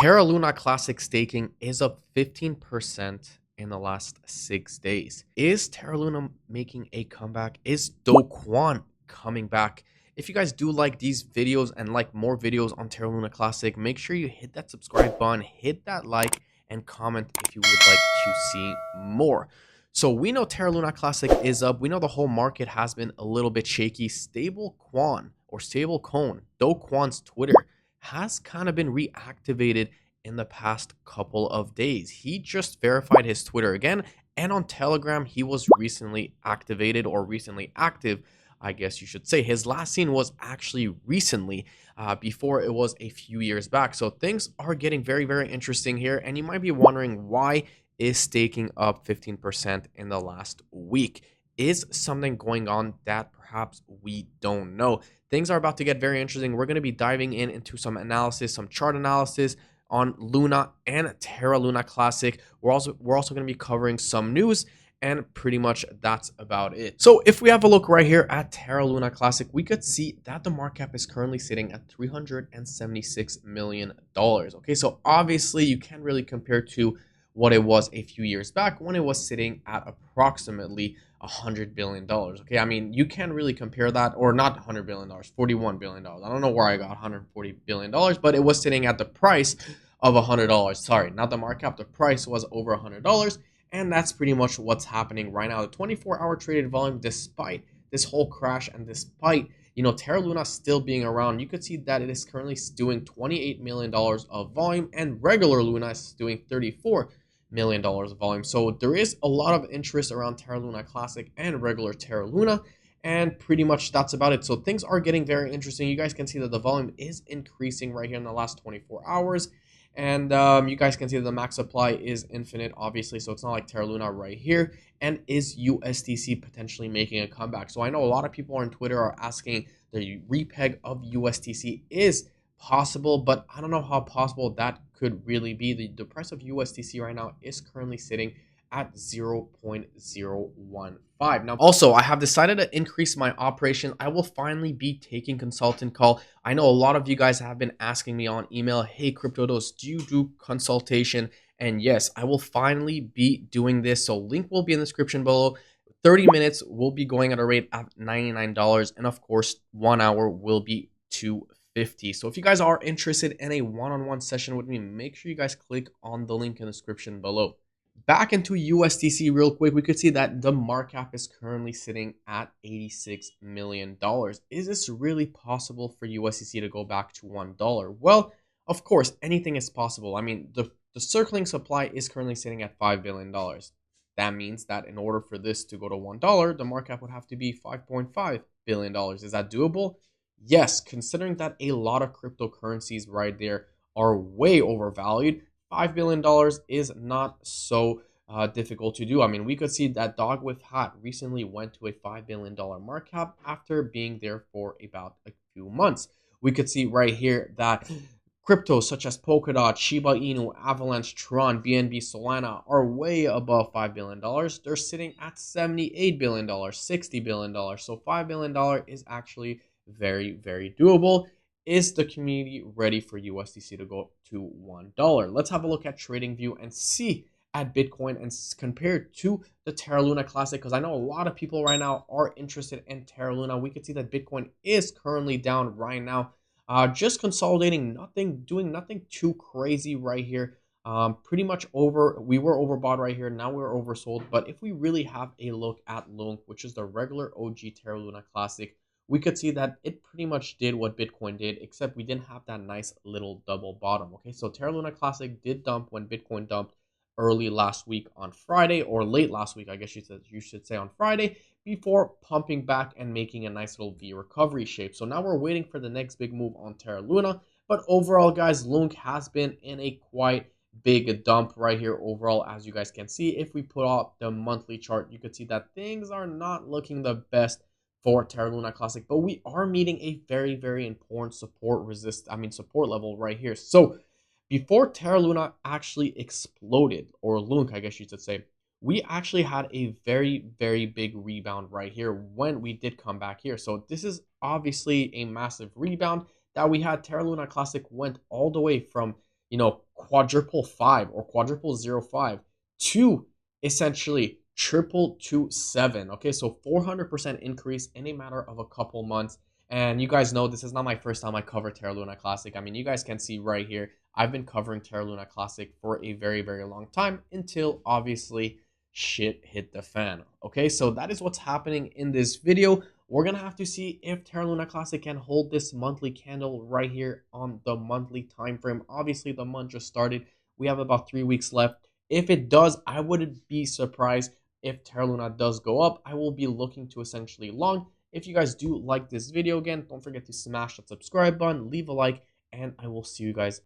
Terra Luna Classic staking is up 15% in the last 6 days. Is Terra Luna making a comeback? Is Do Kwon coming back? If you guys do like these videos and like more videos on Terra Luna Classic, make sure you hit that subscribe button, hit that like, and comment if you would like to see more. So we know Terra Luna Classic is up. We know the whole market has been a little bit shaky. Stable Kwon or Stable Cone, Do Kwon's Twitter has kind of been reactivated in the past couple of days. He just verified his Twitter again, and on Telegram, he was recently activated or recently active, I guess you should say. His last seen was actually recently, before it was a few years back. So things are getting very, very interesting here, and you might be wondering why is staking up 15% in the last week? Is something going on that perhaps we don't know? Things are about to get very interesting. We're going to be diving into some analysis, some chart analysis on Luna and Terra Luna Classic. We're also going to be covering some news, and pretty much that's about it. So if we have a look right here at Terra Luna Classic, we could see that the market cap is currently sitting at $376 million. Okay, so obviously you can't really compare to what it was a few years back when it was sitting at approximately $100 billion. Okay, I mean, you can't really compare that, or not $100 billion, $41 billion. I don't know where I got $140 billion, but it was sitting at the price of $100. Sorry, not the market cap. The price was over $100, and that's pretty much what's happening right now. The 24-hour traded volume, despite this whole crash and despite Terra Luna still being around, you could see that it is currently doing $28 million of volume, and regular Luna is doing $34 million of volume. So there is a lot of interest around Terra Luna Classic and regular Terra Luna, and pretty much that's about it. So things are getting very interesting. You guys can see that the volume is increasing right here in the last 24 hours. And you guys can see that the max supply is infinite, obviously, so it's not like Terra Luna right here. And is USDC potentially making a comeback? So I know a lot of people on Twitter are asking the repeg of USDC is possible, but I don't know how possible that could really be. The price of USDC right now is currently sitting at 0.015. Now, also, I have decided to increase my operation. I will finally be taking consultant call. I know a lot of you guys have been asking me on email, hey, CryptoDos, do you do consultation? And yes, I will finally be doing this. So link will be in the description below. 30 minutes will be going at a rate of $99. And of course, 1 hour will be $250. So if you guys are interested in a one-on-one session with me, make sure you guys click on the link in the description below. Back into USDC real quick, we could see that the market cap is currently sitting at $86 million. Is this really possible for USDC to go back to $1? Well, of course, anything is possible. I mean, the circling supply is currently sitting at $5 billion. That means that in order for this to go to $1, the market cap would have to be $5.5 billion. Is that doable? Yes, considering that a lot of cryptocurrencies right there are way overvalued, $5 billion is not so difficult to do. I mean, we could see that Dog with Hat recently went to a $5 billion market cap after being there for about a few months. We could see right here that cryptos such as Polkadot, Shiba Inu, Avalanche, Tron, BNB, Solana are way above $5 billion. They're sitting at $78 billion, $60 billion. So $5 billion is actually very, very doable. Is the community ready for USDC to go to $1? Let's have a look at TradingView and see at Bitcoin and compare to the Terra Luna Classic, because I know a lot of people right now are interested in Terra Luna. We can see that Bitcoin is currently down right now, just consolidating, doing nothing too crazy right here. Pretty much we were overbought right here. Now we're oversold. But if we really have a look at Lunc, which is the regular OG Terra Luna Classic, we could see that it pretty much did what Bitcoin did, except we didn't have that nice little double bottom. Okay, so Terra Luna Classic did dump when Bitcoin dumped early last week on Friday, or late last week, I guess you should say on Friday, before pumping back and making a nice little V recovery shape. So now we're waiting for the next big move on Terra Luna. But overall, guys, Lunc has been in a quite big dump right here overall, as you guys can see. If we put up the monthly chart, you could see that things are not looking the best for Terra Luna Classic, but we are meeting a very, very important support level right here. So before Terra Luna actually exploded, or Lunc, I guess you should say, we actually had a very, very big rebound right here when we did come back here. So this is obviously a massive rebound that we had. Terra Luna Classic went all the way from, quadruple 5 or quadruple 05 to essentially triple to 7. Okay, so 400% increase in a matter of a couple months. And you guys know this is not my first time I cover Terra Luna Classic. I mean, you guys can see right here, I've been covering Terra Luna Classic for a very, very long time until obviously shit hit the fan. Okay, so that is what's happening in this video. We're gonna have to see if Terra Luna Classic can hold this monthly candle right here on the monthly time frame. Obviously, the month just started. We have about 3 weeks left. If it does, I wouldn't be surprised if Terra Luna does go up. I will be looking to essentially long. If you guys do like this video, again, don't forget to smash that subscribe button, leave a like, and I will see you guys